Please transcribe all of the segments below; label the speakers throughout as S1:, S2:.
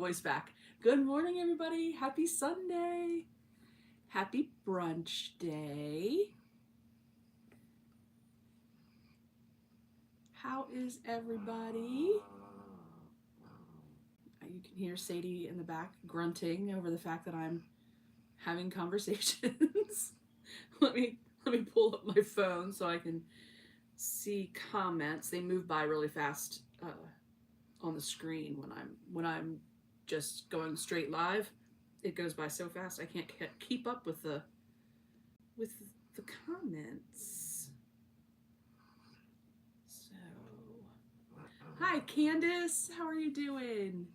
S1: voice back. Good morning, everybody. Happy Sunday. Happy brunch day. How is everybody? You can hear Sadie in the back grunting over the fact that I'm having conversations. let me let me pull up my phone so I can see comments. They move by really fast on the screen when I'm just going straight live. It goes by so fast I can't keep up with with the comments. So, hi Candace, how are you doing?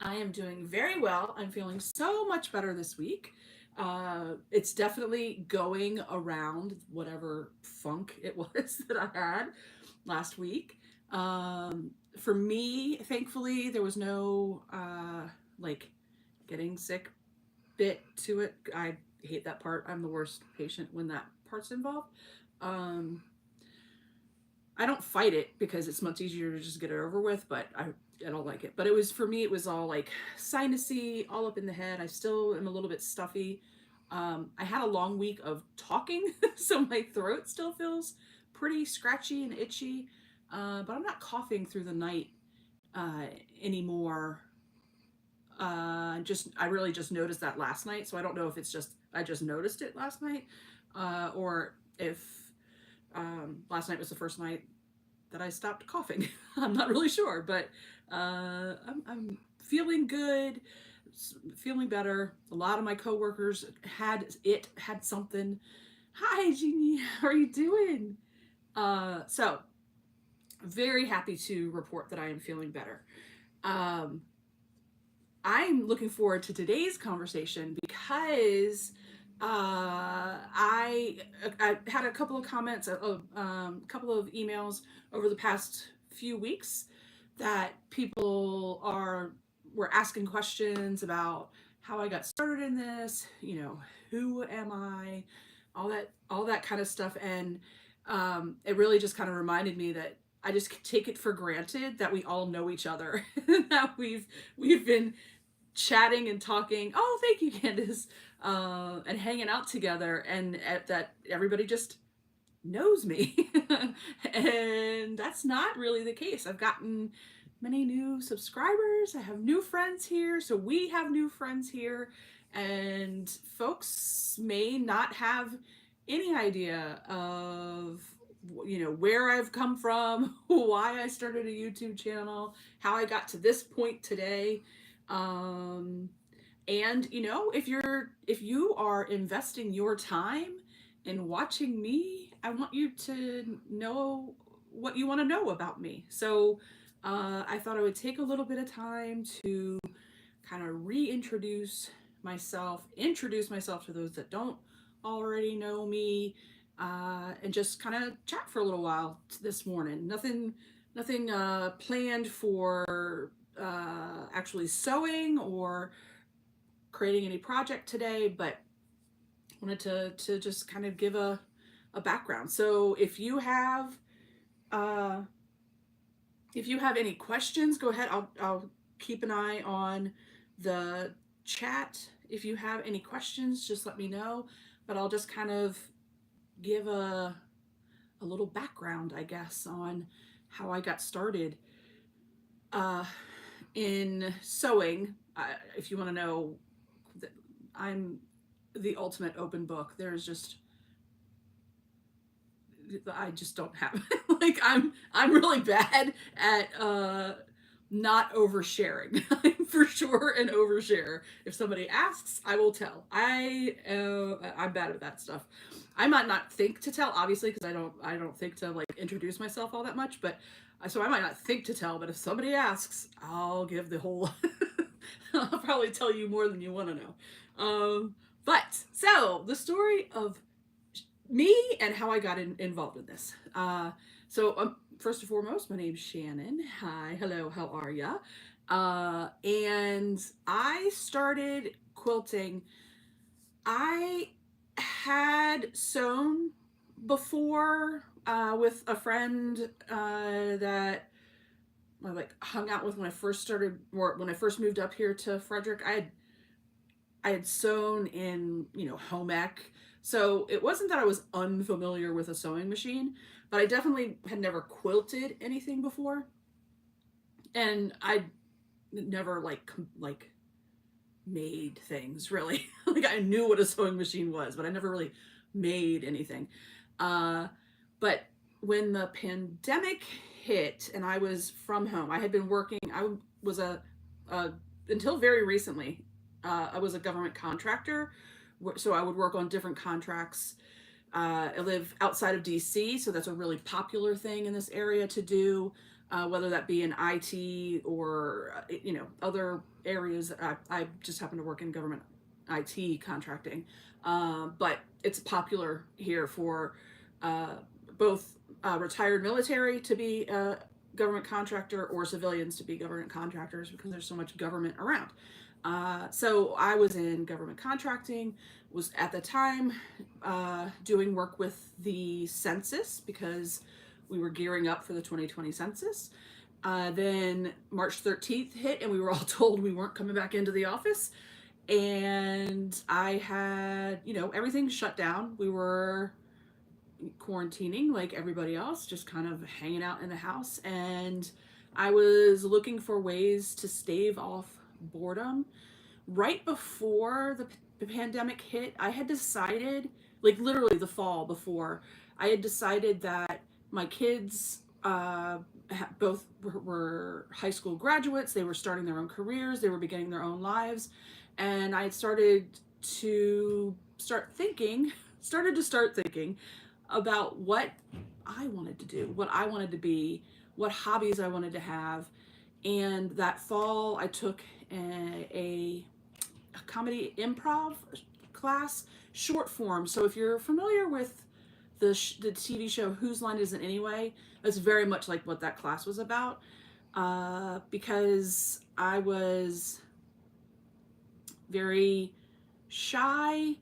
S1: I am doing very well. I'm feeling so much better this week. It's definitely going around whatever funk it was that I had last week. For me, thankfully, there was no like getting sick bit to it. I hate that part. I'm the worst patient when that part's involved. Um, I don't fight it because it's much easier to just get it over with, but I don't like it. But it was, for me, it was all like sinusy, all up in the head. I still am a little bit stuffy. I had a long week of talking, so my throat still feels pretty scratchy and itchy. But I'm not coughing through the night uh, anymore. I really just noticed that last night, so I don't know if it's just I just noticed it last night, or if last night was the first night that I stopped coughing. I'm not really sure, but I'm feeling good, feeling better. A lot of my coworkers had something. Hi, Jeannie, how are you doing? So very happy to report that I am feeling better. Um, I'm looking forward to today's conversation because I had a couple of comments, a couple of emails over the past few weeks that people were asking questions about how I got started in this. Who am I? All that kind of stuff, and it really just kind of reminded me that I just take it for granted that we all know each other, that we've been chatting and talking. Oh, thank you, Candace, and hanging out together, and that everybody just knows me, and that's not really the case. I've gotten many new subscribers. I have new friends here, so we have new friends here, and folks may not have any idea of where I've come from, why I started a YouTube channel, how I got to this point today. um, and if you are investing your time in watching me, I want you to know what you want to know about me. So I thought I would take a little bit of time to kind of introduce myself to those that don't already know me, and just kind of chat for a little while this morning. Nothing planned for actually sewing or creating any project today, but wanted to just kind of give a background. So uh, if you have any questions, go ahead. I'll keep an eye on the chat. If you have any questions, just let me know. But I'll just kind of give a little background, I guess, on how I got started in sewing. If you want to know, I'm the ultimate open book. I just don't have like I'm really bad at not oversharing. I'm for sure an overshare. If somebody asks, I will tell. I'm bad at that stuff. I might not think to tell, obviously, because I don't think to like introduce myself all that much, but so I might not think to tell, but if somebody asks, I'll give the whole I'll probably tell you more than you want to know. But so the story of me and how I got involved in this. First and foremost, my name's Shannon. Hi, hello, how are ya? And I started quilting. I had sewn before with a friend that I like hung out with when I first started, or when I first moved up here to Frederick. I had sewn in, home ec. So it wasn't that I was unfamiliar with a sewing machine, but I definitely had never quilted anything before. And I never like made things really. Like I knew what a sewing machine was, but I never really made anything. Uh, but when the pandemic hit and I was from home, I had been working. I was a until very recently. I was a government contractor, so I would work on different contracts. I live outside of DC, so that's a really popular thing in this area to do, whether that be in IT or other areas. I just happen to work in government IT contracting, but it's popular here for uh, both retired military to be a government contractor or civilians to be government contractors because there's so much government around. So I was in government contracting, was at the time doing work with the census because we were gearing up for the 2020 census. Then March 13th hit, and we were all told we weren't coming back into the office. And I had, everything shut down. We were quarantining like everybody else, just kind of hanging out in the house. And I was looking for ways to stave off boredom. Right before the pandemic hit, I had decided, like literally the fall before, I had decided that my kids both were high school graduates. They were starting their own careers. They were beginning their own lives. And I had to start thinking about what I wanted to do, what I wanted to be, what hobbies I wanted to have. And that fall, I took a comedy improv class, short form. So if you're familiar with the TV show Whose Line Is It Anyway, that's very much like what that class was about. Because I was very shy,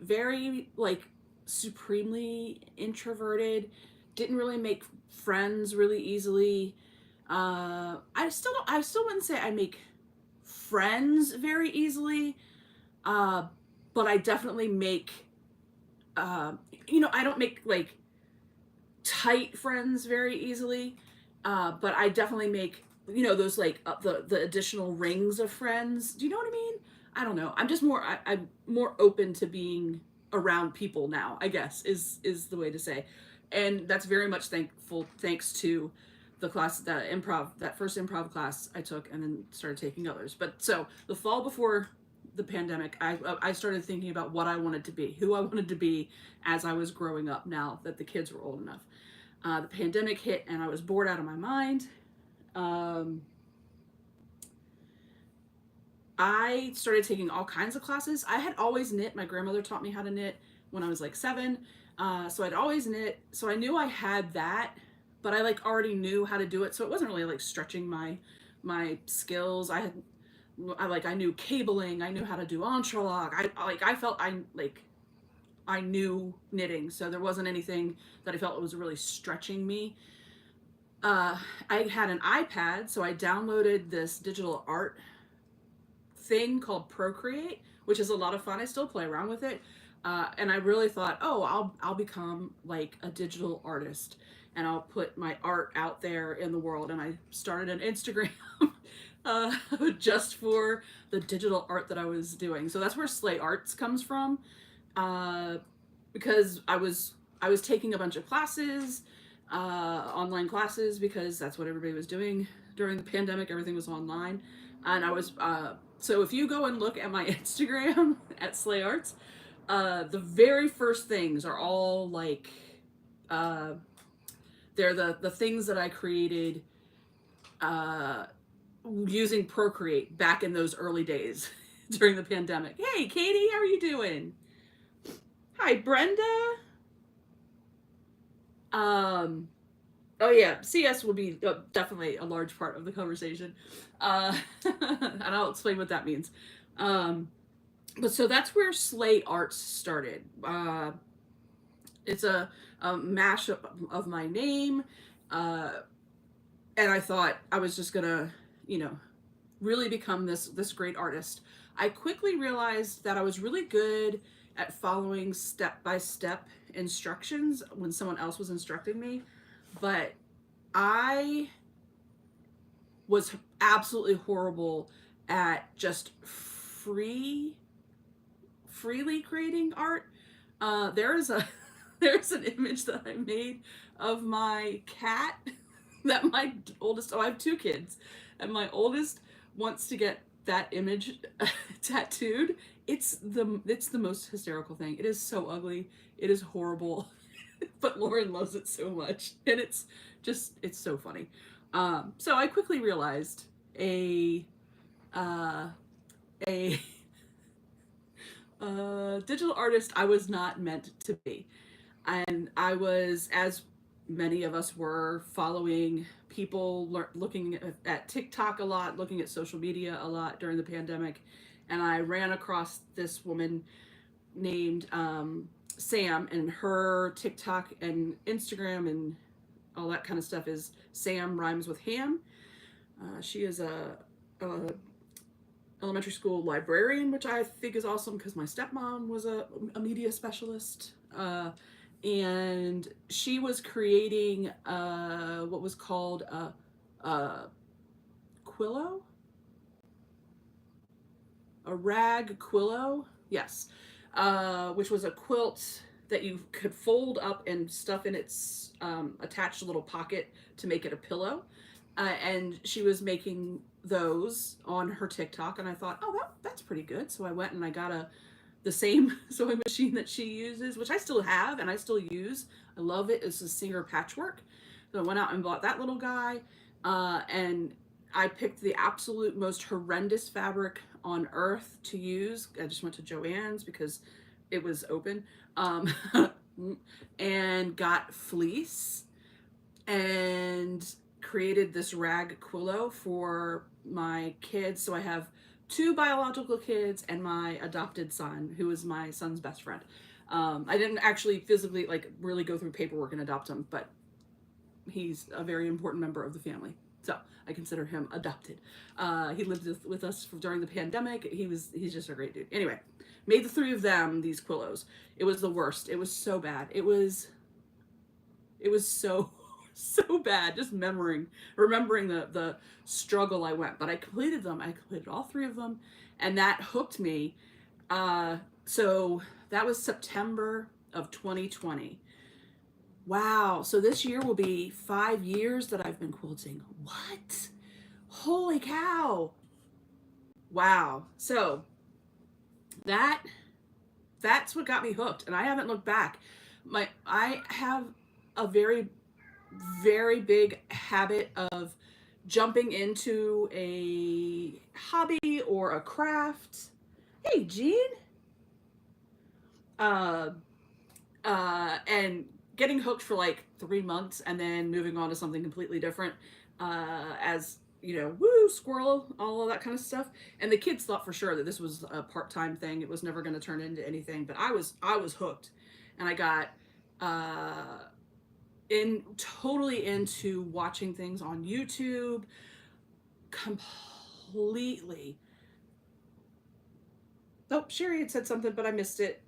S1: very like supremely introverted, didn't really make friends really easily. I still wouldn't say I make friends very easily, uh, but I definitely make, I don't make like tight friends very easily, but I definitely make, those like the additional rings of friends. Do you know what I mean? I don't know. I'm just I'm more open to being around people now, I guess is the way to say. And that's very much thanks to that first improv class I took, and then started taking others. But so the fall before the pandemic, I started thinking about what I wanted to be, who I wanted to be as I was growing up. Now that the kids were old enough, the pandemic hit, and I was bored out of my mind. I started taking all kinds of classes. I had always knit. My grandmother taught me how to knit when I was like 7. So I'd always knit. So I knew I had that, but I like already knew how to do it. So it wasn't really like stretching my skills. I knew cabling. I knew how to do entrelac. I felt I knew knitting. So there wasn't anything that I felt was really stretching me. I had an iPad, so I downloaded this digital art thing called Procreate, which is a lot of fun. I still play around with it. And I really thought, oh, I'll become like a digital artist, and I'll put my art out there in the world. And I started an Instagram uh, just for the digital art that I was doing. So that's where Slay Arts comes from, because I was taking a bunch of classes, online classes, because that's what everybody was doing during the pandemic. Everything was online, and I was so if you go and look at my Instagram at Slay Arts, the very first things are all like, they're the things that I created using Procreate back in those early days during the pandemic. Hey, Katie, how are you doing? Hi, Brenda. Oh yeah, CS will be definitely a large part of the conversation, and I'll explain what that means. But so that's where Slay Arts started. It's a mashup of my name, and I thought I was just gonna, you know, really become this great artist. I quickly realized that I was really good at following step by step instructions when someone else was instructing me, but I was absolutely horrible at just freely creating art. There is a there's an image that I made of my cat that my oldest, oh, I have two kids, and my oldest wants to get that image tattooed. It's the most hysterical thing. It is so ugly. It is horrible. But Lauren loves it so much, and it's so funny. So I quickly realized uh, a digital artist I was not meant to be. And I was, as many of us were, following people, looking at TikTok a lot, looking at social media a lot during the pandemic. And I ran across this woman named Sam, and her TikTok and Instagram and all that kind of stuff is Sam Rhymes with Ham. She is a elementary school librarian, which I think is awesome because my stepmom was a media specialist. And she was creating what was called a quillo, a rag quillo, yes, which was a quilt that you could fold up and stuff in its attached little pocket to make it a pillow. And she was making those on her TikTok, and I thought, oh, that's pretty good. So I went and I got the same sewing machine that she uses, which I still have and I still use. I love it. It's a Singer Patchwork. So I went out and bought that little guy, and I picked the absolute most horrendous fabric on earth to use. I just went to Joann's because it was open, and got fleece and created this rag quillo for my kids. So I have two biological kids and my adopted son, who is my son's best friend. I didn't actually physically really go through paperwork and adopt him, but he's a very important member of the family. So I consider him adopted. He lived with us during the pandemic. He's just a great dude. Anyway, made the three of them these quillos. It was the worst. It was so bad. It was so so bad, just remembering the struggle I went, but I completed them. I completed all three of them, and that hooked me. So that was September of 2020. Wow, so this year will be 5 years that I've been quilting. What? Holy cow. Wow. So that's what got me hooked, and I haven't looked back. I have a very big habit of jumping into a hobby or a craft. Hey, Jean. And getting hooked for like 3 months and then moving on to something completely different. As you know, woo, squirrel, all of that kind of stuff. And the kids thought for sure that this was a part-time thing. It was never going to turn into anything. But I was hooked, and I got totally into watching things on YouTube. Completely. Oh, Sherry had said something, but I missed it.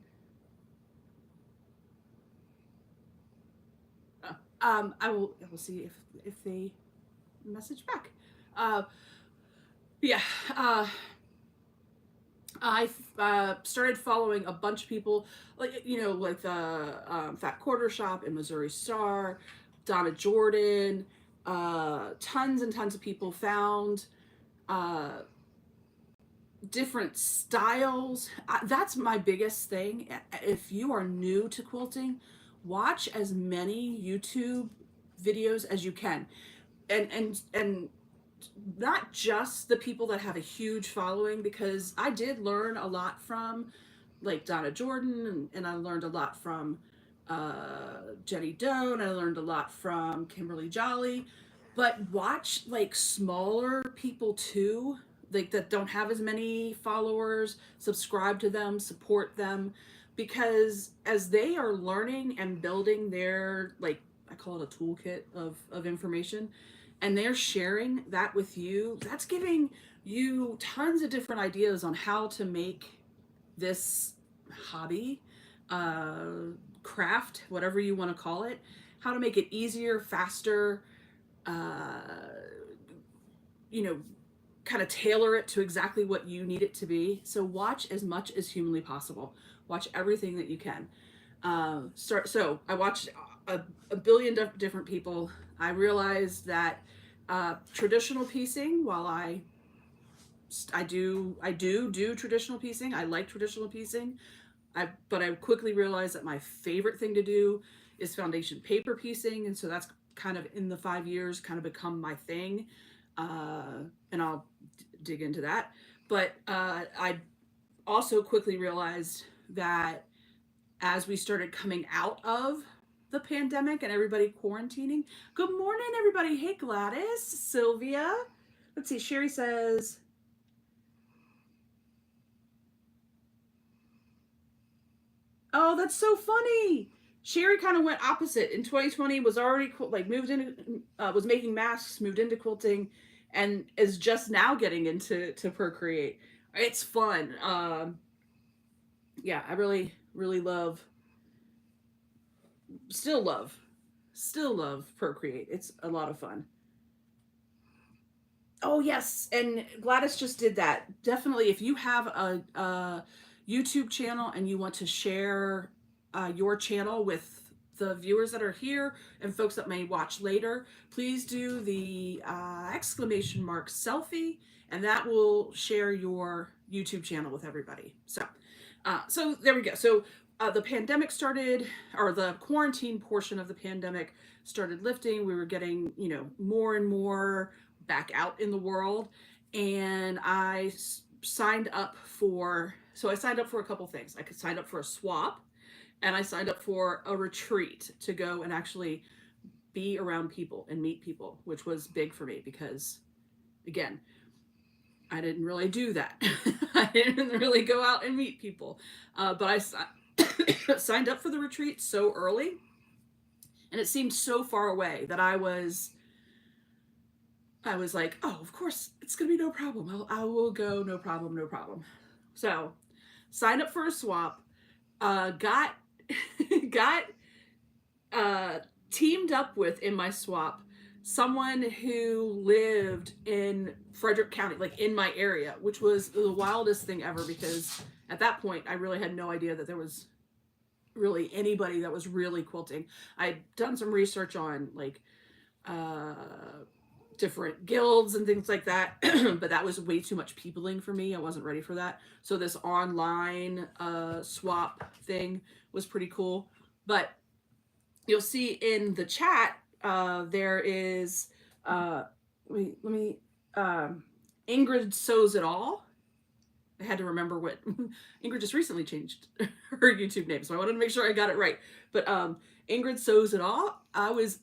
S1: I will see if they message back. Yeah. I started following a bunch of people, like the Fat Quarter Shop and Missouri Star, Donna Jordan, tons and tons of people found different styles. That's my biggest thing. If you are new to quilting, watch as many YouTube videos as you can, and not just the people that have a huge following, because I did learn a lot from like Donna Jordan, and I learned a lot from Jenny Doe, and I learned a lot from Kimberly Jolly. But watch like smaller people too, like that don't have as many followers. Subscribe to them, support them, because as they are learning and building their, like, I call it a toolkit of information, and they're sharing that with you, that's giving you tons of different ideas on how to make this hobby, uh, craft, whatever you want to call it, how to make it easier, faster, uh, you know, kind of tailor it to exactly what you need it to be. So watch as much as humanly possible. Watch everything that you can. So I watched a billion different people. I realized that traditional piecing, while I do traditional piecing. I like traditional piecing. But I quickly realized that my favorite thing to do is foundation paper piecing, and so that's kind of in the 5 years kind of become my thing. And I'll dig into that. But I also quickly realized that as we started coming out of the pandemic and everybody quarantining. Good morning, everybody. Hey, Gladys, Sylvia. Let's see. Sherry says, "Oh, that's so funny." Sherry kind of went opposite. In 2020, was already like moved into, was making masks, moved into quilting, and is just now getting into Procreate. It's fun. Yeah, I really really love, still love, still love Procreate. It's a lot of fun. Oh yes, and Gladys just did that. Definitely, if you have a YouTube channel and you want to share your channel with the viewers that are here and folks that may watch later, please do the exclamation mark selfie, and that will share your YouTube channel with everybody. So there we go. So the pandemic started, or the quarantine portion of the pandemic started lifting. We were getting, more and more back out in the world, and signed up for. So I signed up for a couple things. I could sign up for a swap, and I signed up for a retreat to go and actually be around people and meet people, which was big for me because, again, I didn't really do that. I didn't really go out and meet people. But I signed up for the retreat so early, and it seemed so far away that I was like, oh, of course, it's gonna be no problem. I will go, no problem, no problem. So, signed up for a swap. Got got uh, teamed up with in my swap someone who lived in Frederick County, like in my area, which was the wildest thing ever because at that point I really had no idea that there was really anybody that was really quilting. I'd done some research on like uh, different guilds and things like that, but that was way too much peopling for me. I wasn't ready for that. So this online swap thing was pretty cool. But you'll see in the chat there is let me Ingrid Sews It All. I had to remember what Ingrid just recently changed her YouTube name, so I wanted to make sure I got it right. But Ingrid Sews It All. I was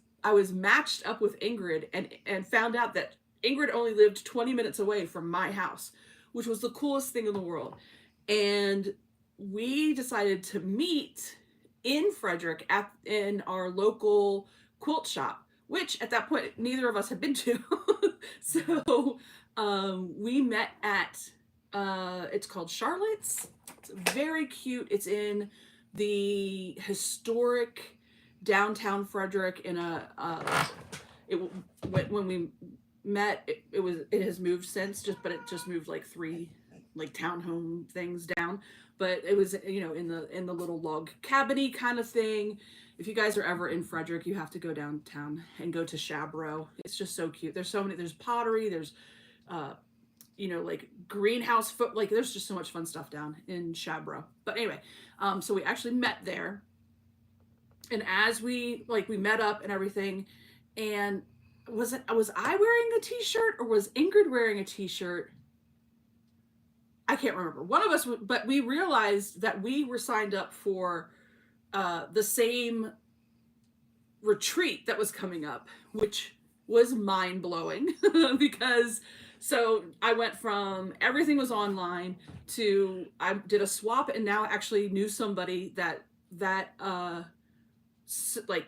S1: matched up with Ingrid and found out that Ingrid only lived 20 minutes away from my house, which was the coolest thing in the world. And we decided to meet in Frederick in our local quilt shop, which at that point neither of us had been to. So we met at it's called Charlotte's. It's very cute. It's in the historic downtown Frederick in it when we met it has moved since, but it just moved like three like townhome things down, but it was in the little log cabiny kind of thing. If you guys are ever in Frederick, you have to go downtown and go to Shabro. It's just so cute. There's pottery, there's like greenhouse foot, like there's just so much fun stuff down in Shabro. But anyway, so we actually met there, and as we met up and everything, and was I wearing a t-shirt or was Ingrid wearing a t-shirt? I can't remember. One of us, but we realized that we were signed up for the same retreat that was coming up, which was mind blowing because so I went from everything was online to I did a swap and now actually knew somebody that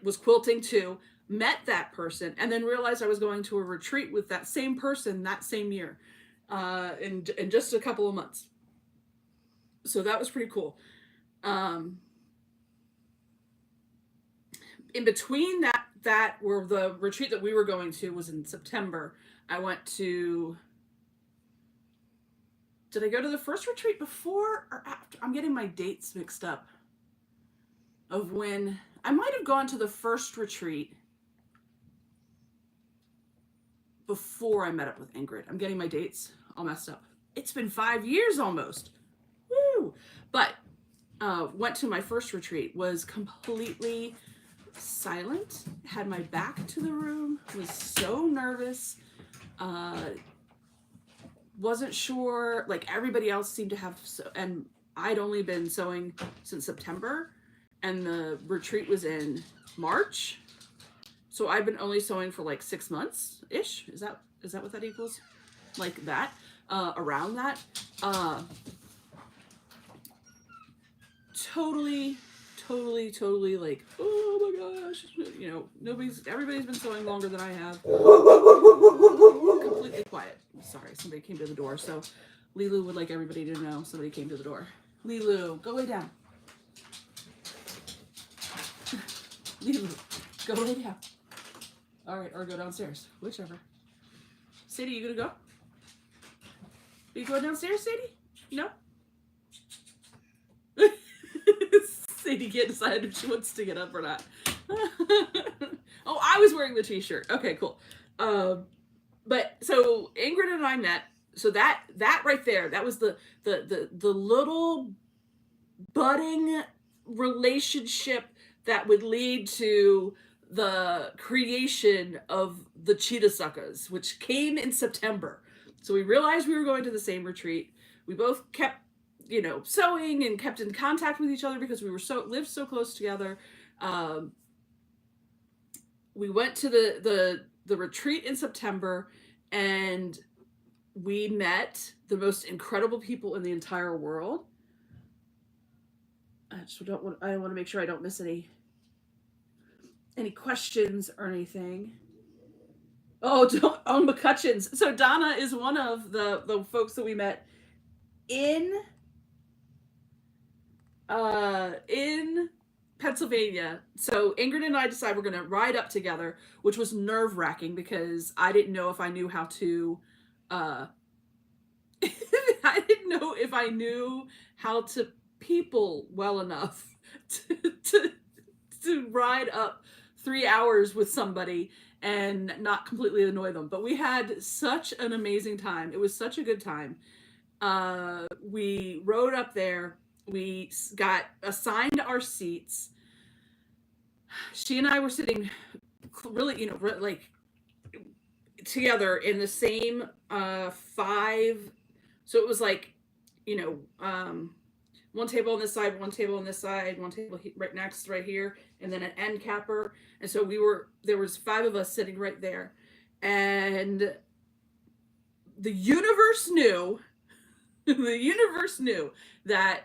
S1: was quilting too. met that person, and then realized I was going to a retreat with that same person that same year, in just a couple of months. So that was pretty cool. Um, in between that where the retreat that we were going to was in September, I went to. Did I go to the first retreat before or after? I'm getting my dates mixed up. Of when I might have gone to the first retreat before I met up with Ingrid. I'm getting my dates all messed up. It's been 5 years almost. Woo! But went to my first retreat, was completely silent, had my back to the room, was so nervous, wasn't sure, like everybody else seemed to have, and I'd only been sewing since September, and the retreat was in March. So I've been only sewing for like 6 months ish. Is that what that equals? Like that, around that. Totally like, oh my gosh, you know, everybody's been sewing longer than I have. Completely quiet. Sorry, somebody came to the door. So Lilu would like everybody to know somebody came to the door. Lilu, go lay down. Lilu, go lay down. All right, or go downstairs, whichever. Sadie, you gonna go? Are you going downstairs, Sadie? No? Sadie can't decide if she wants to get up or not. Oh, I was wearing the t-shirt. Okay, cool. But so Ingrid and I met. So that right there, that was the little budding relationship that would lead to the creation of the Cheetah Suckers, which came in September. So we realized we were going to the same retreat. We both kept, you know, sewing and kept in contact with each other because we were lived so close together. We went to the retreat in September, and we met the most incredible people in the entire world. I want to make sure I don't miss any questions or anything. Oh, McCutcheons. So Donna is one of the folks that we met in Pennsylvania. So Ingrid and I decided we're going to ride up together, which was nerve-wracking because I didn't know if I knew how to I didn't know if I knew how to people well enough to ride up 3 hours with somebody and not completely annoy them. But we had such an amazing time. It was such a good time. We rode up there. We got assigned our seats. She and I were sitting really, you know, like together in the same 5. So it was like, you know, one table on this side, one table on this side, one table right next, right here, and then an end capper. And so there was 5 of us sitting right there. And the universe knew, that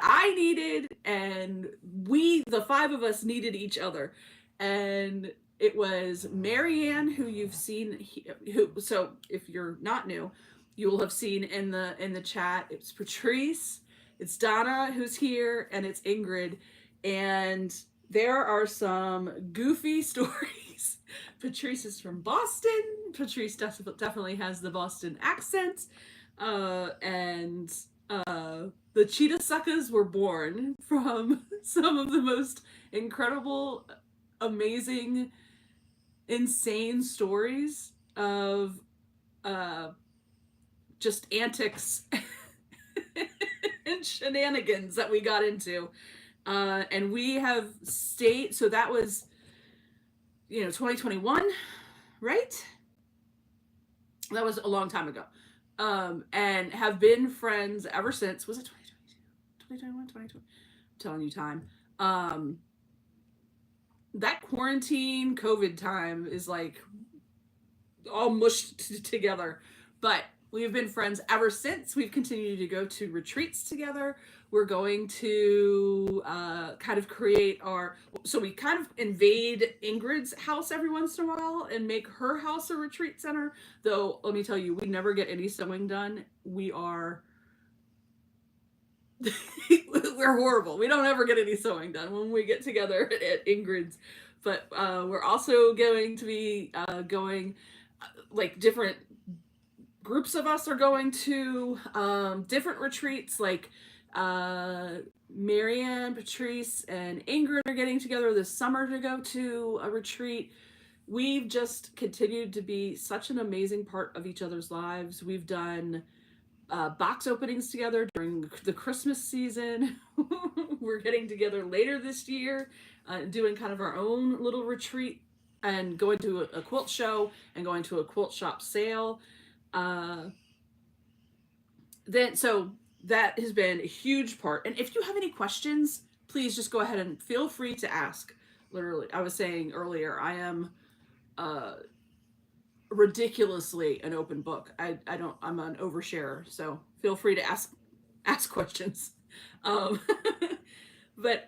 S1: I needed, and the 5 of us needed each other. And it was Marianne, who you've seen, so if you're not new, you will have seen in the chat. It's Patrice, it's Donna who's here, and it's Ingrid. And there are some goofy stories. Patrice is from Boston. Patrice definitely has the Boston accent. And the Cheetah Suckers were born from some of the most incredible, amazing, insane stories of just antics and shenanigans that we got into. And we have stayed, so that was, you know, 2021, right? That was a long time ago. And have been friends ever since. Was it 2021? 2020? I'm telling you time. That quarantine COVID time is like all mushed together. But We have been friends ever since. We've continued to go to retreats together. We're going to kind of create so we kind of invade Ingrid's house every once in a while and make her house a retreat center. Though, let me tell you, we never get any sewing done. We're horrible. We don't ever get any sewing done when we get together at Ingrid's. But we're also going to be going, like, different groups of us are going to different retreats, like Marianne, Patrice, and Ingrid are getting together this summer to go to a retreat. We've just continued to be such an amazing part of each other's lives. We've done box openings together during the Christmas season. We're getting together later this year, doing kind of our own little retreat and going to a quilt show and going to a quilt shop sale. So that has been a huge part. And if you have any questions, please just go ahead and feel free to ask. Literally, I was saying earlier, I am ridiculously an open book. I'm an oversharer, so feel free to ask questions. But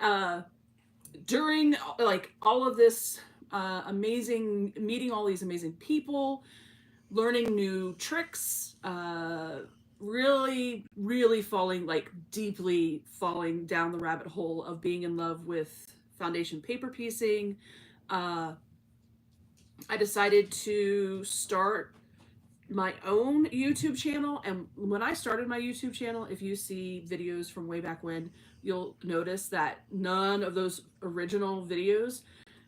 S1: during like all of this amazing, meeting all these amazing people, learning new tricks, really, really deeply falling down the rabbit hole of being in love with foundation paper piecing. I decided to start my own YouTube channel. And when I started my YouTube channel, if you see videos from way back when, you'll notice that none of those original videos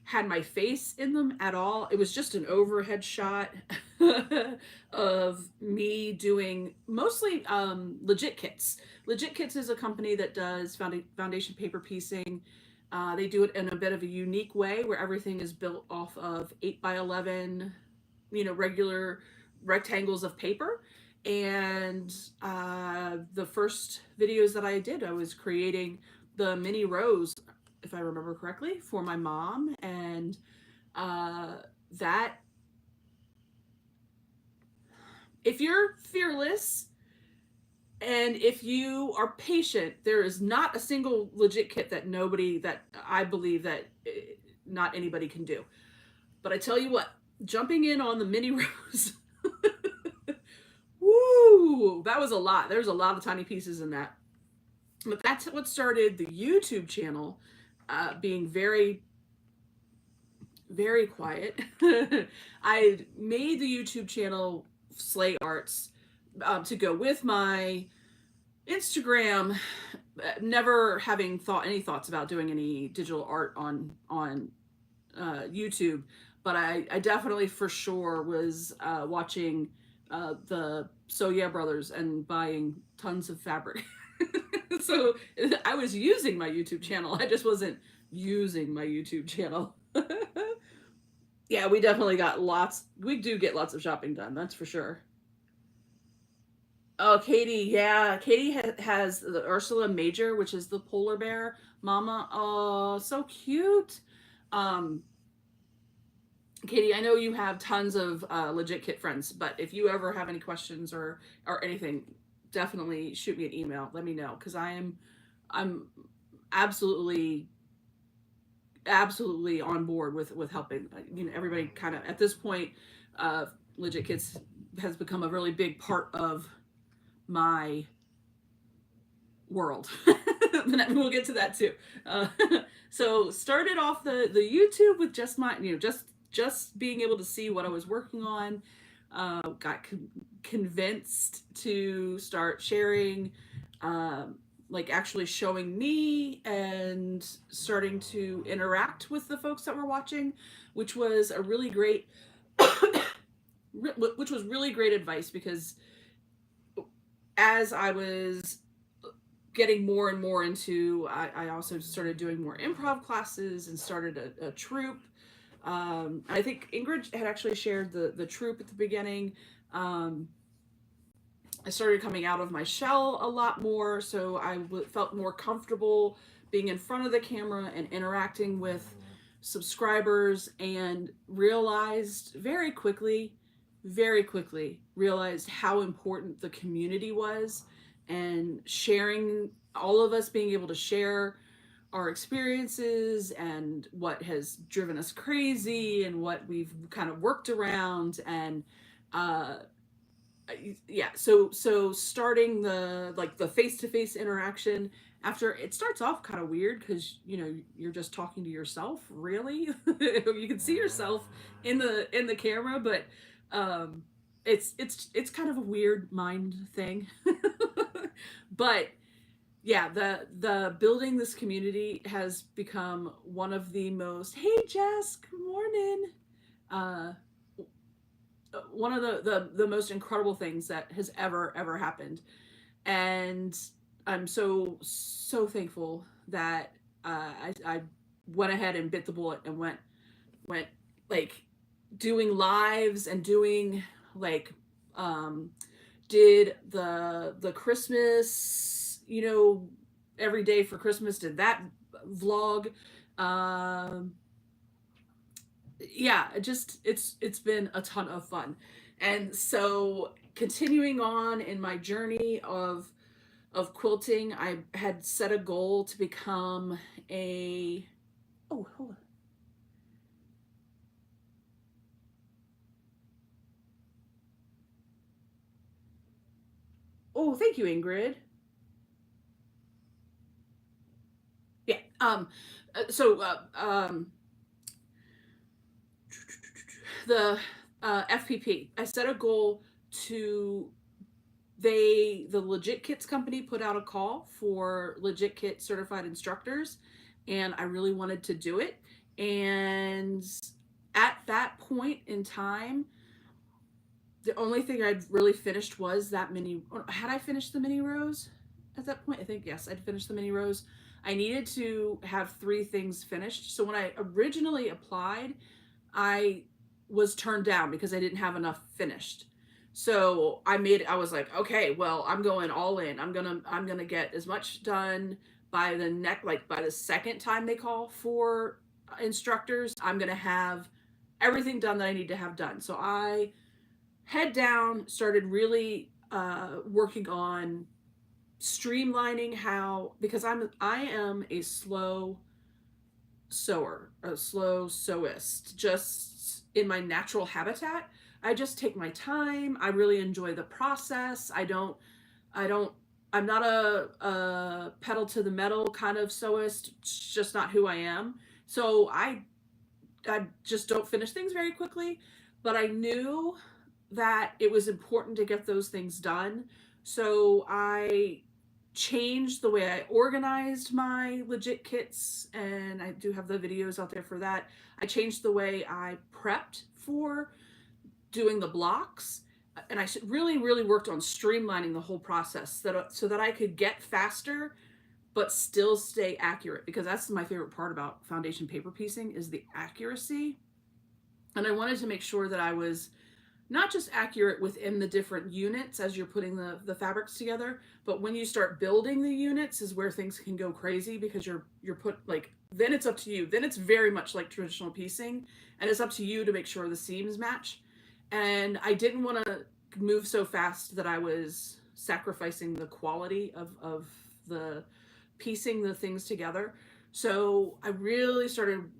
S1: had my face in them at all. It was just an overhead shot of me doing mostly Legit Kits. Legit Kits is a company that does foundation paper piecing. They do it in a bit of a unique way where everything is built off of 8x11, regular rectangles of paper. And the first videos that I did, I was creating the mini rose, if I remember correctly, for my mom. And that, if you're fearless and if you are patient, there is not a single Legit Kit that I believe that not anybody can do. But I tell you what, jumping in on the mini rose, woo, that was a lot. There's a lot of tiny pieces in that. But that's what started the YouTube channel being very, very quiet. I made the YouTube channel Slay Arts to go with my Instagram, never having any thoughts about doing any digital art on YouTube. But I definitely for sure was watching the So Yeah Brothers and buying tons of fabric. So I was using my YouTube channel. I just wasn't using my YouTube channel. Yeah, we definitely we do get lots of shopping done, that's for sure. Oh, Katie, yeah. Katie has the Ursula Major, which is the polar bear mama. Oh, so cute. Um, Katie, I know you have tons of Legit Kit friends, but if you ever have any questions or anything, definitely shoot me an email. Let me know, because I'm absolutely on board with helping. Everybody kind of at this point, Legit Kits has become a really big part of my world. We'll get to that too. So started off the YouTube with just my just being able to see what I was working on. Got convinced to start sharing, like actually showing me and starting to interact with the folks that were watching, which was a really great which was really great advice, because as I was getting more and more into, I also started doing more improv classes and started a troupe. I think Ingrid had actually shared the troupe at the beginning. I started coming out of my shell a lot more, so I felt more comfortable being in front of the camera and interacting with subscribers, and realized very quickly very quickly realized how important the community was, and sharing, all of us being able to share our experiences and what has driven us crazy and what we've kind of worked around. And uh yeah, so starting the, like, the face-to-face interaction, after it starts off kind of weird because you're just talking to yourself, really. You can see yourself in the camera, but um it's kind of a weird mind thing. But yeah, the building this community has become one of the most, hey Jess, good morning, uh one of the most incredible things that has ever happened. And I'm so thankful that I went ahead and bit the bullet and went like doing lives and doing like um did the Christmas, every day for Christmas, did that vlog. um yeah, it's been a ton of fun. And so continuing on in my journey of quilting, I had set a goal to become a, oh, hold on. Oh, thank you, Ingrid. Yeah. So the FPP, I set a goal to, the Legit Kits company put out a call for Legit Kit certified instructors, and I really wanted to do it. And at that point in time, the only thing I'd really finished was that mini. Had I finished the mini rows at that point? I think yes, I'd finished the mini rows. I needed to have 3 things finished. So when I originally applied, I was turned down because I didn't have enough finished. So I was like, okay, well, I'm going all in. I'm gonna get as much done by the by the second time they call for instructors. I'm gonna have everything done that I need to have done. So I head down, started really working on streamlining how, because I am a slow sewer, a slow sewist, just in my natural habitat. I just take my time. I really enjoy the process. I don't, I'm not a pedal to the metal kind of sewist. It's just not who I am. So I just don't finish things very quickly, but I knew that it was important to get those things done. So I changed the way I organized my Legit Kits, and I do have the videos out there for that. I changed the way I prepped for doing the blocks, and I really worked on streamlining the whole process, so that I could get faster but still stay accurate, because that's my favorite part about foundation paper piecing is the accuracy. And I wanted to make sure that I was not just accurate within the different units as you're putting the fabrics together, but when you start building the units is where things can go crazy, because you're put, like, then it's up to you. Then it's very much like traditional piecing, and it's up to you to make sure the seams match. And I didn't want to move so fast that I was sacrificing the quality of the piecing the things together. So I really started,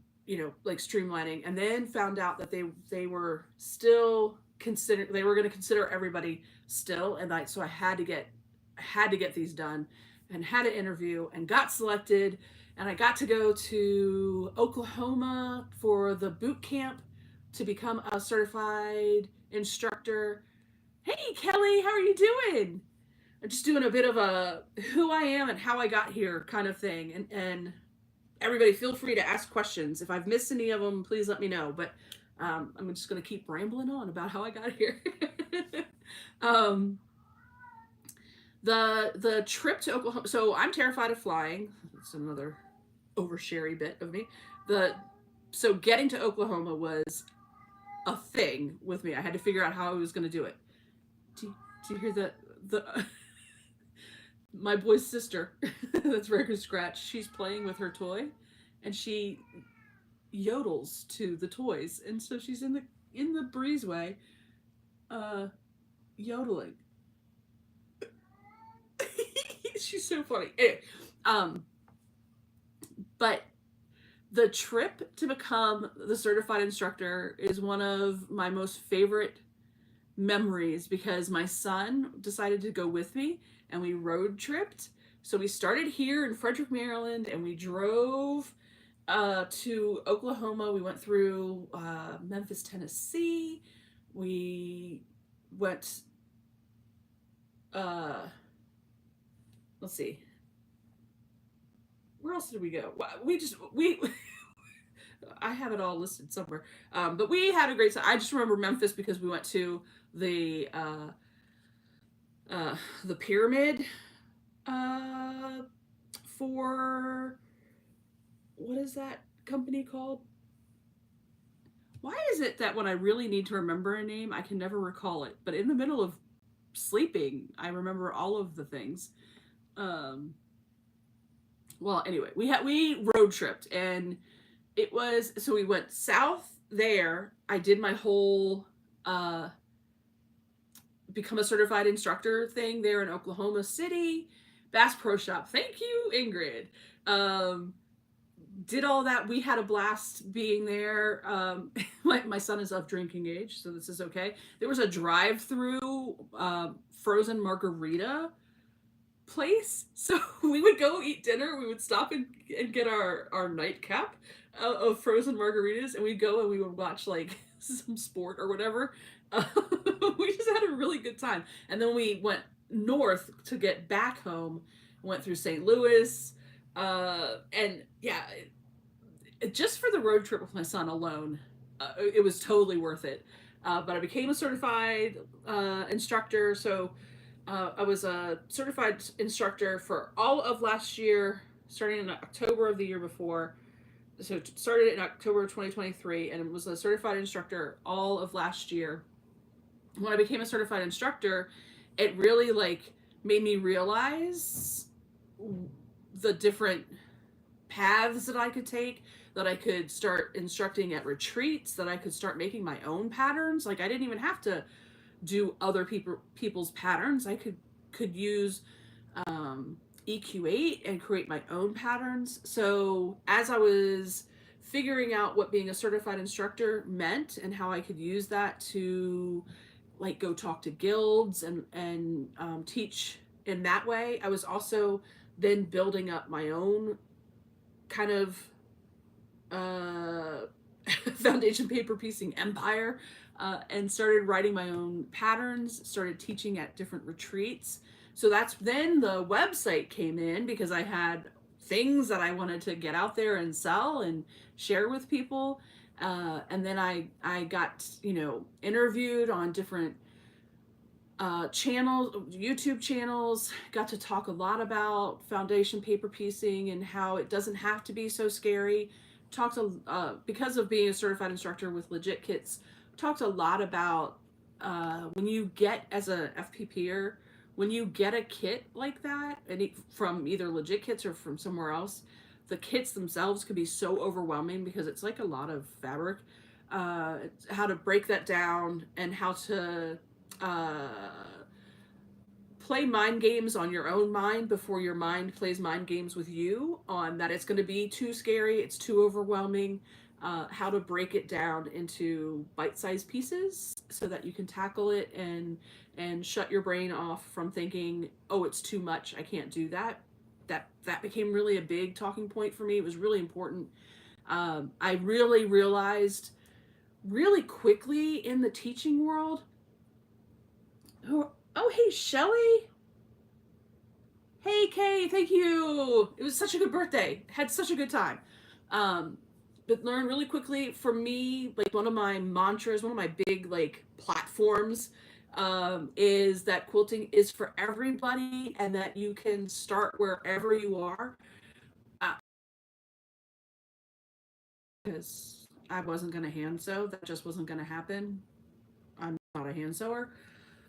S1: like, streamlining, and then found out that they were still they were going to consider everybody still. And so I had to get these done, and had an interview and got selected, and I got to go to Oklahoma for the boot camp to become a certified instructor. Hey Kelly, how are you doing? I'm just doing a bit of a who I am and how I got here kind of thing. And everybody, feel free to ask questions. If I've missed any of them, please let me know. But I'm just going to keep rambling on about how I got here. um, the trip to Oklahoma. So I'm terrified of flying. That's another oversharey bit of me. So getting to Oklahoma was a thing with me. I had to figure out how I was going to do it. Do you hear the my boy's sister? That's Record Scratch. She's playing with her toy, and she yodels to the toys, and so she's in the breezeway uh, yodeling. She's so funny. Anyway, um, but the trip to become the certified instructor is one of my most favorite memories because my son decided to go with me and we road tripped. So we started here in Frederick, Maryland, and we drove to Oklahoma. We went through Memphis, Tennessee. We went, uh, let's see, where else did we go? We I have it all listed somewhere. But we had a great time. I just remember Memphis because we went to the uh, the pyramid uh, for what is that company called? Why is it that when I really need to remember a name, I can never recall it? But in the middle of sleeping, I remember all of the things. Um, well, anyway, we road tripped, and it was so we went south there. I did my whole uh, become a certified instructor thing there in Oklahoma City, Bass Pro Shop. Thank you, Ingrid. Um, did all that. We had a blast being there. My son is of drinking age, so this is okay. There was a drive-through frozen margarita place, so we would go eat dinner. We would stop and get our nightcap of frozen margaritas, and we'd go and we would watch like some sport or whatever. Uh, we just had a really good time, and then we went north to get back home. Went through St. Louis, and yeah, just for the road trip with my son alone, it was totally worth it. But I became a certified instructor, so I was a certified instructor for all of last year, starting in October of the year before. So it started in October of 2023, and was a certified instructor all of last year. When I became a certified instructor, it really like made me realize the different paths that I could take, that I could start instructing at retreats, that I could start making my own patterns. Like I didn't even have to do other people's patterns. I could use EQ8 and create my own patterns. So as I was figuring out what being a certified instructor meant and how I could use that to like go talk to guilds and teach in that way, I was also then building up my own kind of uh, foundation paper piecing empire, and started writing my own patterns, started teaching at different retreats. So that's then the website came in because I had things that I wanted to get out there and sell and share with people. And then I got, interviewed on different channels, YouTube channels, got to talk a lot about foundation paper piecing and how it doesn't have to be so scary. Talked because of being a certified instructor with Legit Kits, talked a lot about when you get as a FPPer, when you get a kit like that, and from either Legit Kits or from somewhere else, the kits themselves could be so overwhelming because it's like a lot of fabric. How to break that down and how to uh, play mind games on your own mind before your mind plays mind games with you on that it's going to be too scary, it's too overwhelming. How to break it down into bite-sized pieces so that you can tackle it and shut your brain off from thinking, oh, it's too much, I can't do that. That became really a big talking point for me. It was really important. I really realized really quickly in the teaching world. Oh, hey, Shelly. Hey, Kay, thank you. It was such a good birthday. Had such a good time. But learned really quickly for me, like one of my mantras, one of my big like platforms, is that quilting is for everybody and that you can start wherever you are. Because I wasn't going to hand sew. That just wasn't going to happen. I'm not a hand sewer.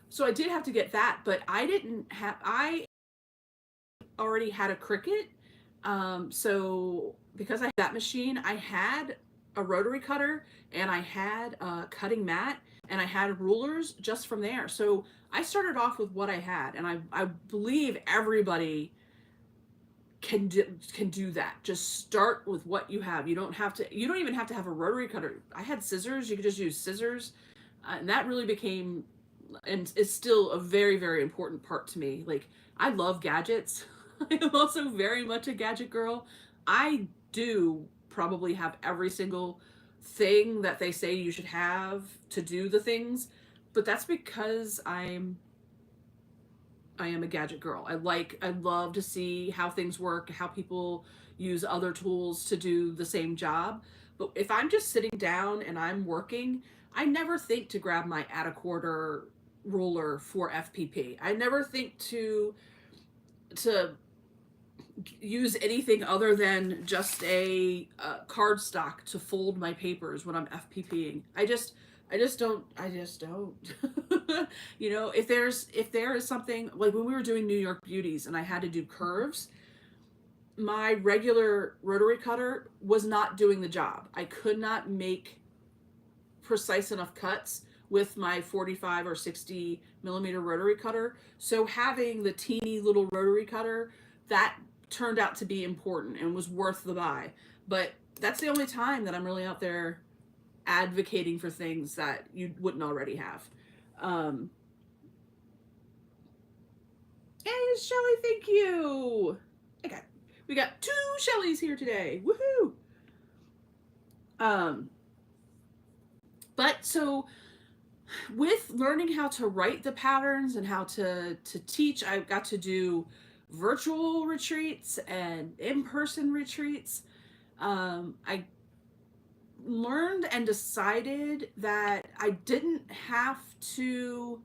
S1: So I did have to get that, but I already had a Cricut. So because I had that machine, I had a rotary cutter and I had a cutting mat. and I had rulers just from there. So I started off with what I had, and I believe everybody can do that. Just start with what you have. You don't even have to have a rotary cutter. I had scissors. You could just use scissors, and that really became and is still a very, very important part to me. Like, I love gadgets. I am also very much a gadget girl. I do probably have every single thing that they say you should have to do the things, but that's because I am a gadget girl. I love to see how things work, how people use other tools to do the same job. But if I'm just sitting down and I'm working, I never think to grab my add a quarter ruler for FPP. I never think to use anything other than just a cardstock to fold my papers when I'm FPPing. I just don't. You know, if there is something like when we were doing New York Beauties and I had to do curves, my regular rotary cutter was not doing the job. I could not make precise enough cuts with my 45 or 60 millimeter rotary cutter. So having the teeny little rotary cutter, that turned out to be important and was worth the buy. But that's the only time that I'm really out there advocating for things that you wouldn't already have. Hey, Shelly, thank you. We got 2 Shellys here today. Woohoo! But so with learning how to write the patterns and how to teach, I got to do virtual retreats and in-person retreats. I learned and decided that I didn't have to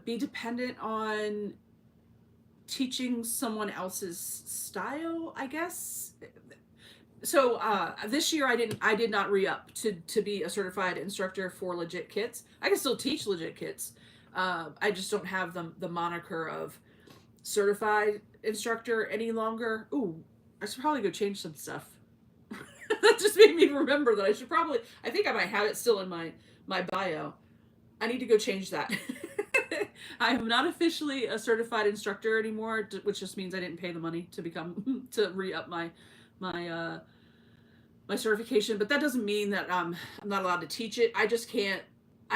S1: be dependent on teaching someone else's style, I guess. So this year I did not re-up to be a certified instructor for Legit Kits. I can still teach Legit Kits. I just don't have the moniker of certified instructor any longer. Ooh, I should probably go change some stuff. That just made me remember that I think I might have it still in my bio. I need to go change that. I am not officially a certified instructor anymore, which just means I didn't pay the money to re-up my certification. But that doesn't mean that I'm not allowed to teach it. I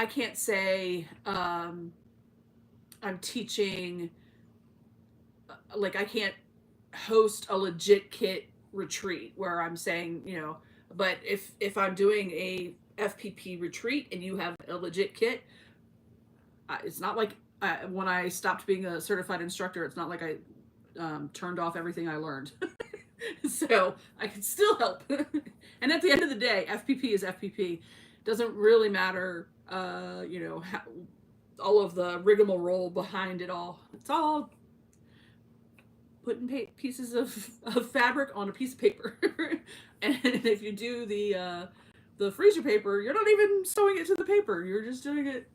S1: can't say I'm teaching, like I can't host a Legit Kit retreat where I'm saying, you know, but if I'm doing a FPP retreat and you have a Legit Kit, it's not like when I stopped being a certified instructor, it's not like I turned off everything I learned. So I can still help. And at the end of the day, FPP is FPP. Doesn't really matter, you know, all of the rigmarole behind it all. It's all putting pieces of fabric on a piece of paper. And if you do the freezer paper, you're not even sewing it to the paper. You're just doing it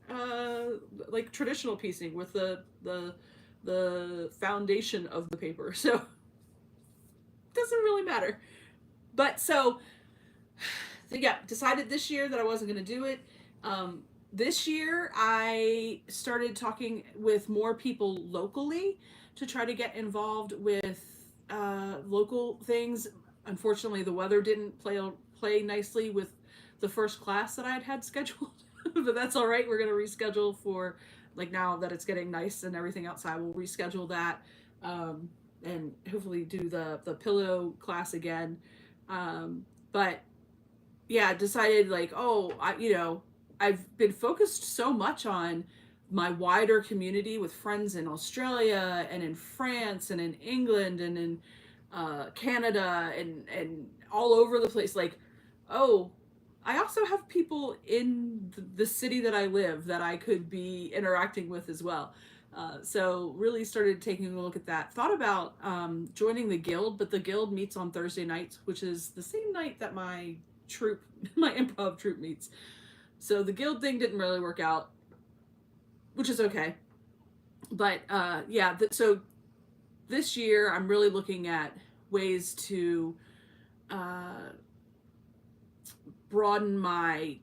S1: like traditional piecing with the foundation of the paper. So it doesn't really matter. But so yeah, decided this year that I wasn't going to do it. This year I started talking with more people locally to try to get involved with local things. Unfortunately, the weather didn't play nicely with the first class that I had scheduled, but that's all right. We're going to reschedule for, like, now that it's getting nice and everything outside, we'll reschedule that and hopefully do the pillow class again. But yeah, decided like, oh, you know, I've been focused so much on my wider community with friends in Australia and in France and in England and in Canada and all over the place. Like, oh, I also have people in the city that I live that I could be interacting with as well. So really started taking a look at that. Thought about joining the guild, but the guild meets on Thursday nights, which is the same night that my improv troupe meets. So the guild thing didn't really work out, which is okay. But yeah, so this year I'm really looking at ways to broaden my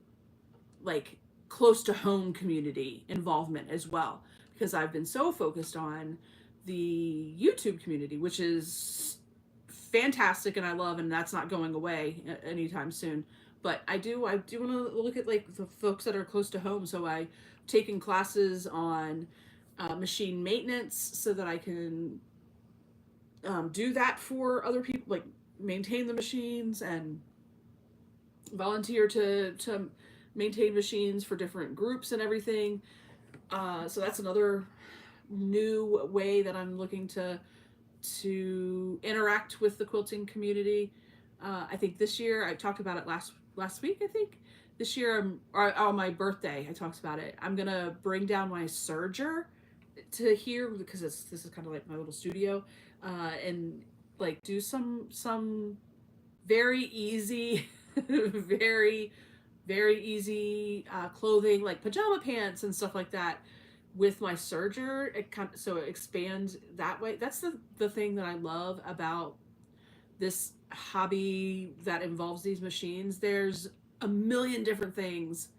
S1: like close to home community involvement as well, because I've been so focused on the YouTube community, which is fantastic and I love, and that's not going away anytime soon. But I do want to look at like the folks that are close to home. So I taken classes on machine maintenance so that I can do that for other people, like maintain the machines and volunteer to maintain machines for different groups and everything. So that's another new way that I'm looking to interact with the quilting community. I think this year I talked about it last week. I think this year on my birthday I talked about it. I'm gonna bring down my serger to here because this is kind of like my little studio, and like do some very easy, very very easy clothing like pajama pants and stuff like that with my serger. It kind of, so it expands that way. That's the thing that I love about this hobby that involves these machines. There's a million different things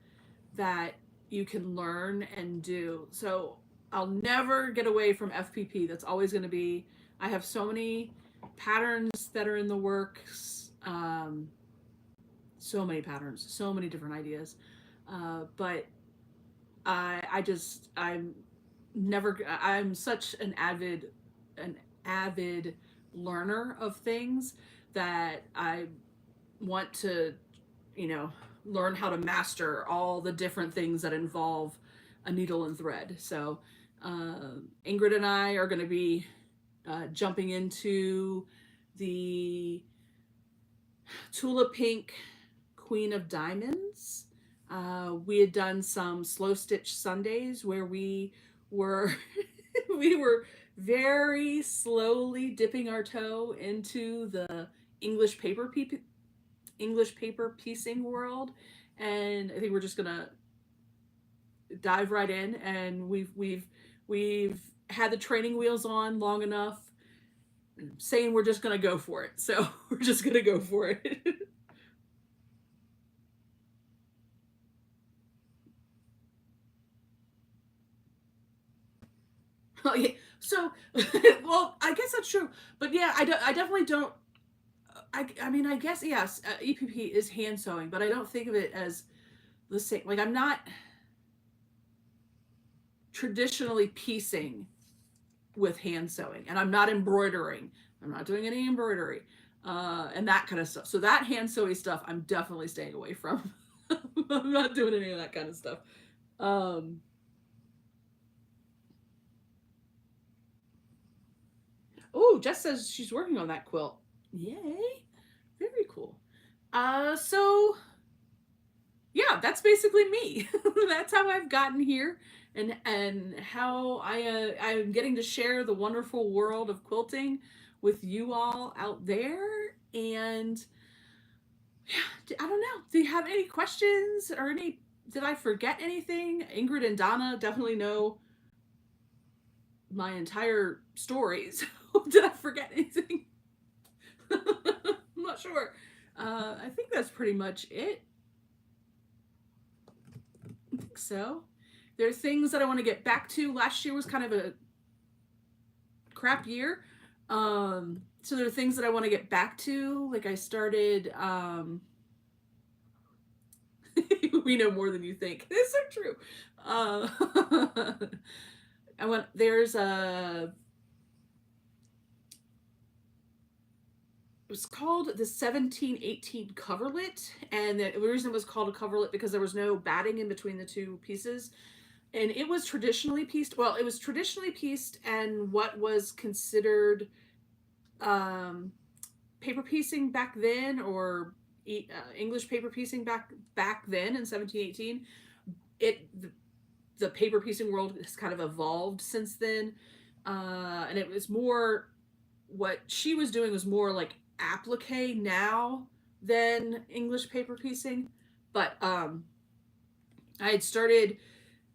S1: that you can learn and do. So I'll never get away from FPP. That's always going to be, I have so many patterns that are in the works. So many patterns, so many different ideas. But I'm never, I'm such an avid learner of things that I want to, you know, learn how to master all the different things that involve a needle and thread. So Ingrid and I are going to be jumping into the Tulip Pink Queen of Diamonds. We had done some slow stitch Sundays where we were we were very slowly dipping our toe into the English paper English paper piecing world, and I think we're just gonna dive right in. And we've had the training wheels on long enough, saying we're just gonna go for it. So we're just gonna go for it. Oh, yeah. So, well, I guess that's true. But yeah, I definitely don't. I mean, I guess, yes, EPP is hand sewing, but I don't think of it as the same. Like, I'm not traditionally piecing with hand sewing, and I'm not embroidering. I'm not doing any embroidery, and that kind of stuff. So, that hand sewing stuff, I'm definitely staying away from. I'm not doing any of that kind of stuff. Um, oh, Jess says she's working on that quilt. Yay. Very cool. So yeah, that's basically me. That's how I've gotten here, and how I'm getting to share the wonderful world of quilting with you all out there. And yeah, I don't know. Do you have any questions or any? Did I forget anything? Ingrid and Donna definitely know my entire story. So did I forget anything? I'm not sure. I think that's pretty much it. I think so. There are things that I want to get back to. Last year was kind of a crap year. So there are things that I want to get back to. Like I started, we know more than you think. It's so true. I went, there's a, it was called the 1718 coverlet, and the reason it was called a coverlet because there was no batting in between the two pieces, and it was traditionally pieced. Well, it was traditionally pieced, and what was considered paper piecing back then, or English paper piecing back then in 1718. It the paper piecing world has kind of evolved since then, and it was more, what she was doing was more like applique now than English paper piecing. But I had started,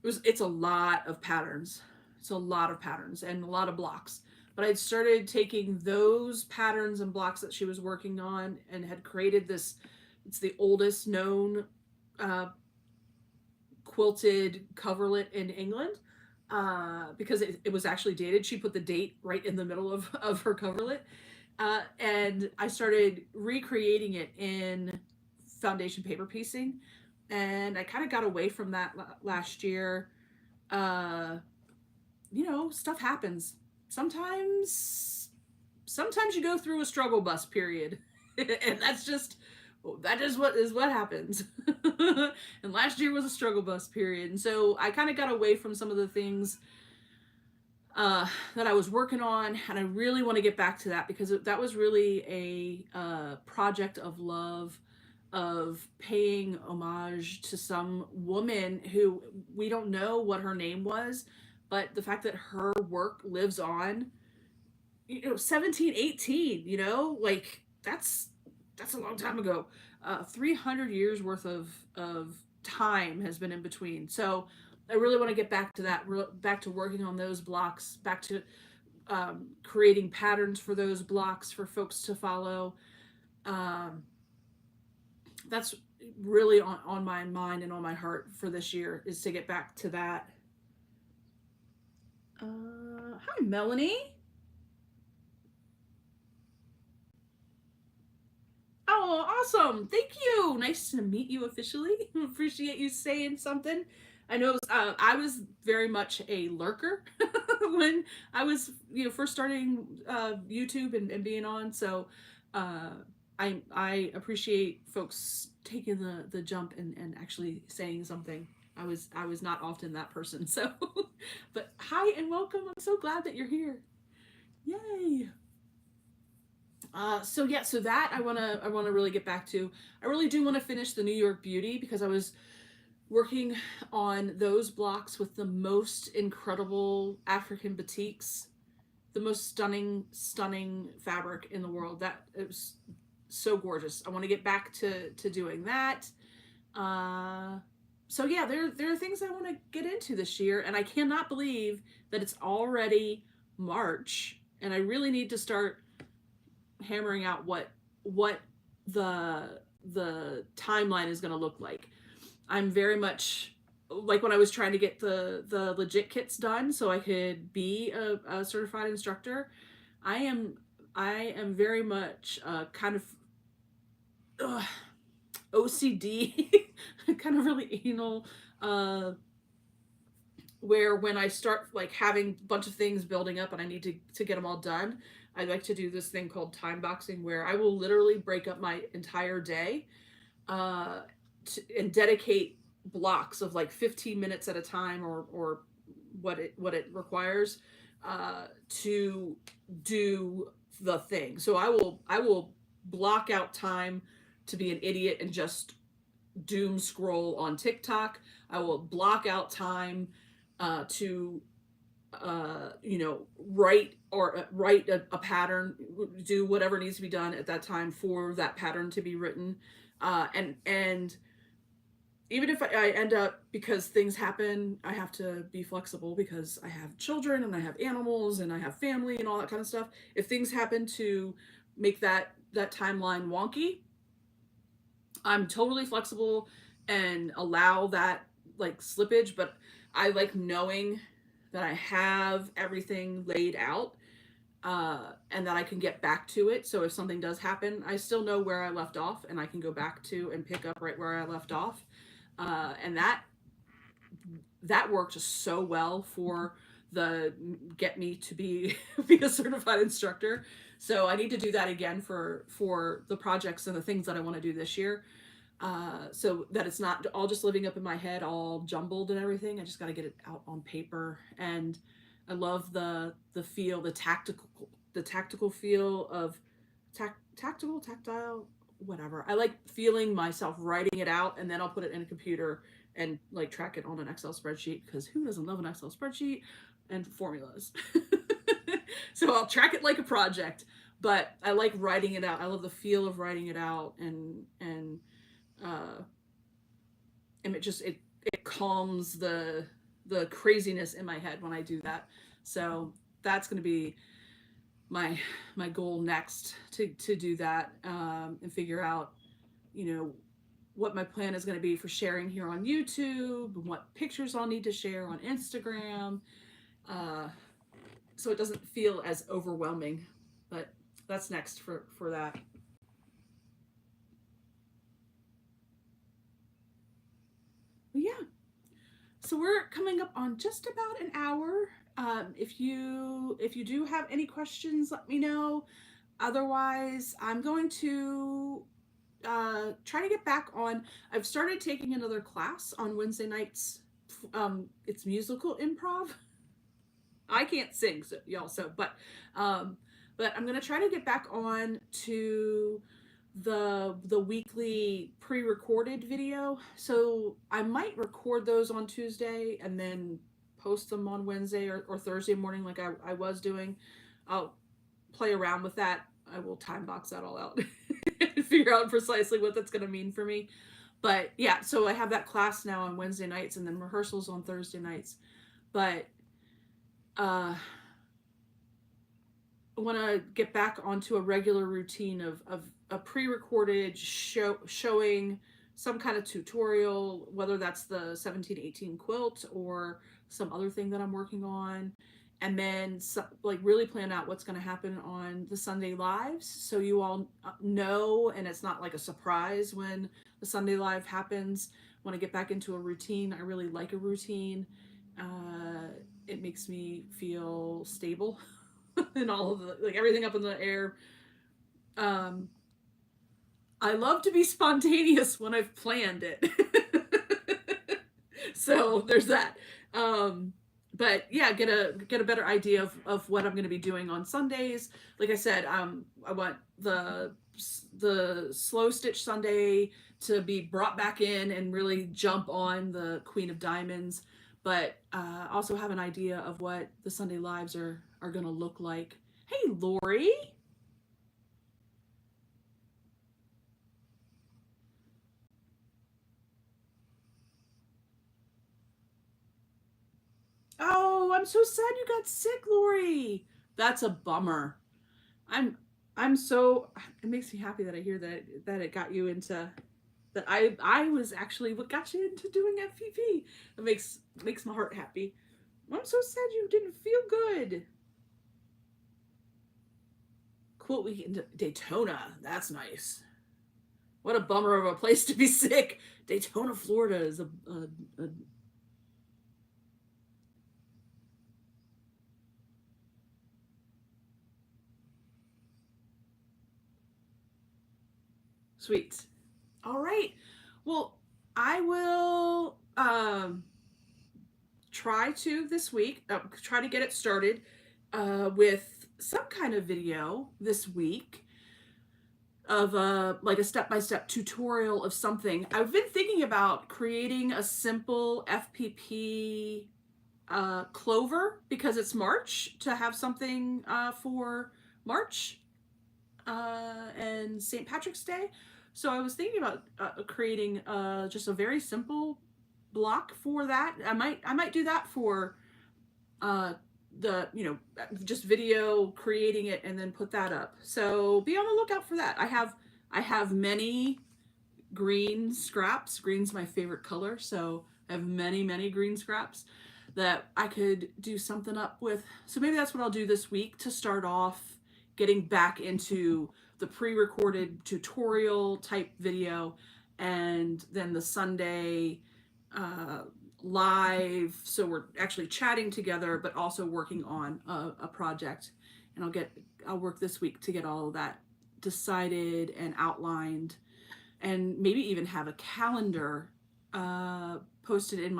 S1: it's a lot of patterns. It's a lot of patterns and a lot of blocks. But I'd started taking those patterns and blocks that she was working on and had created this, it's the oldest known uh, quilted coverlet in England, because it was actually dated. She put the date right in the middle of her coverlet. And I started recreating it in foundation paper piecing. And I kind of got away from that last year. Uh, Stuff happens. Sometimes you go through a struggle bus period. And that is what happens. And last year was a struggle bus period. And so I kind of got away from some of the things that I was working on, and I really want to get back to that because that was really a project of love, of paying homage to some woman who we don't know what her name was, but the fact that her work lives on, 1718, like that's a long time ago. 300 years worth of time has been in between. So I really want to get back to that, back to working on those blocks, back to creating patterns for those blocks for folks to follow. Um, that's really on my mind and on my heart for this year, is to get back to that. Hi, Melanie. Oh, awesome. Thank you. Nice to meet you officially. Appreciate you saying something. I know I was very much a lurker when I was, first starting YouTube and being on. So uh, I appreciate folks taking the jump and actually saying something. I was not often that person. So, but hi and welcome. I'm so glad that you're here. Yay. So that I wanna really get back to. I really do want to finish the New York Beauty because I was working on those blocks with the most incredible African batiks, the most stunning fabric in the world. That it was so gorgeous. I want to get back to doing that. Uh, so yeah, there are things I want to get into this year, and I cannot believe that it's already March, and I really need to start hammering out what the timeline is going to look like. I'm very much like when I was trying to get the legit kits done so I could be a certified instructor. I am very much kind of uh, OCD, kind of really anal, where when I start like having a bunch of things building up and I need to get them all done, I like to do this thing called time boxing, where I will literally break up my entire day uh, and dedicate blocks of like 15 minutes at a time, or what it requires to do the thing. So I will block out time to be an idiot and just doom scroll on TikTok. I will block out time to write a pattern, do whatever needs to be done at that time for that pattern to be written. And even if I end up, because things happen, I have to be flexible because I have children and I have animals and I have family and all that kind of stuff. If things happen to make that timeline wonky, I'm totally flexible and allow that like slippage, but I like knowing that I have everything laid out, and that I can get back to it. So if something does happen, I still know where I left off and I can go back to and pick up right where I left off. And that worked so well for the get me to be be a certified instructor. So I need to do that again for the projects and the things that I want to do this year, so that it's not all just living up in my head, all jumbled and everything. I just got to get it out on paper. And I love the feel, the tactical feel of tactile, whatever. I like feeling myself writing it out, and then I'll put it in a computer and like track it on an Excel spreadsheet, because who doesn't love an Excel spreadsheet and formulas? So I'll track it like a project, but I like writing it out. I love the feel of writing it out, uh, and it calms the craziness in my head when I do that. So that's going to be my goal next, to do that, and figure out, you know what my plan is going to be for sharing here on YouTube, what pictures I'll need to share on Instagram, uh, so it doesn't feel as overwhelming. But that's next for that. But yeah, so we're coming up on just about an hour. If you do have any questions, let me know. Otherwise, I'm going to try to get back on. I've started taking another class on Wednesday nights. It's musical improv. I can't sing, so y'all. Um, but I'm gonna try to get back on to the weekly pre-recorded video. So I might record those on Tuesday and then post them on Wednesday or Thursday morning, like I was doing. I'll play around with that. I will time box that all out and figure out precisely what that's gonna mean for me. But yeah, so I have that class now on Wednesday nights and then rehearsals on Thursday nights. But uh I want to get back onto a regular routine of a pre-recorded showing some kind of tutorial, whether that's the 1718 quilt or some other thing that I'm working on, and then like really plan out what's going to happen on the Sunday lives, so you all know, and it's not like a surprise when the Sunday live happens. When I get back into a routine, I really like a routine. It makes me feel stable and all of the, like, everything up in the air. Um, I love to be spontaneous when I've planned it. So there's that. But yeah, get a better idea of what I'm going to be doing on Sundays. Like I said, I want the slow stitch Sunday to be brought back in and really jump on the Queen of Diamonds, but also have an idea of what the Sunday lives are going to look like. Hey, Lori. Oh, I'm so sad you got sick, Lori. That's a bummer. I'm I'm so, it makes me happy that I hear that it got you into, that I was actually what got you into doing FPP. It makes my heart happy. I'm so sad you didn't feel good. Cool weekend Daytona. That's nice. What a bummer of a place to be sick. Daytona, Florida is a sweet. All right. Well, I will try to this week, try to get it started with some kind of video this week of like a step-by-step tutorial of something. I've been thinking about creating a simple FPP clover because it's March, to have something for March and St. Patrick's Day. So I was thinking about creating just a very simple block for that. I might do that for uh, the, just video, creating it and then put that up. So be on the lookout for that. I have many green scraps. Green's my favorite color, so I have many green scraps that I could do something up with. So maybe that's what I'll do this week to start off getting back into the pre-recorded tutorial type video, and then the Sunday uh, live. So we're actually chatting together, but also working on a project. And I'll work this week to get all of that decided and outlined, and maybe even have a calendar posted in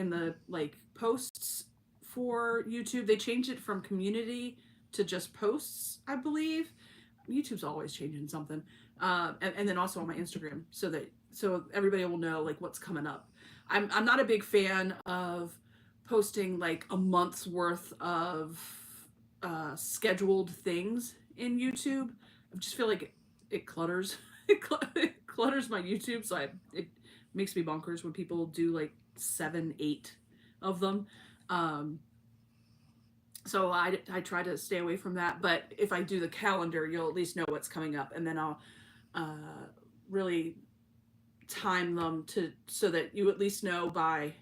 S1: the like posts for YouTube. They changed it from community to just posts, I believe. YouTube's always changing something. And then also on my Instagram, so everybody will know like what's coming up. I'm not a big fan of posting like a month's worth of scheduled things in YouTube. I just feel like it clutters. It clutters my YouTube, so it makes me bonkers when people do like 7, 8 of them. Um, so I try to stay away from that. But if I do the calendar, you'll at least know what's coming up, and then I'll uh, really time them so that you at least know by,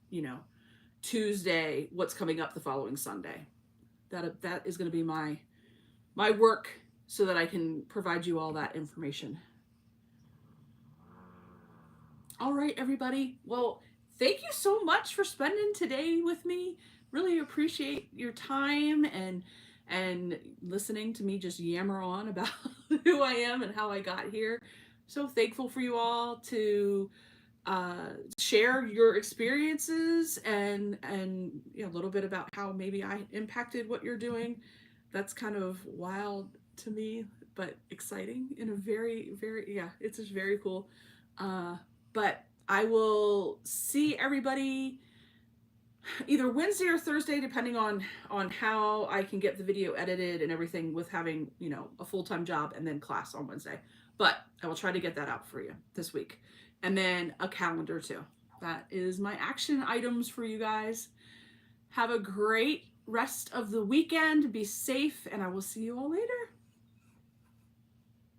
S1: you know, Tuesday what's coming up the following Sunday. That is going to be my work so that I can provide you all that information. All right, everybody. Well, thank you so much for spending today with me. Really appreciate your time and listening to me just yammer on about who I am and how I got here. So thankful for you all to share your experiences and you know, a little bit about how maybe I impacted what you're doing. That's kind of wild to me, but exciting in a very, yeah, it's just very cool. But I will see everybody either Wednesday or Thursday, depending on how I can get the video edited and everything, with having, you know, a full-time job and then class on Wednesday. But I will try to get that out for you this week. And then a calendar too. That is my action items for you guys. Have a great rest of the weekend. Be safe, and I will see you all later.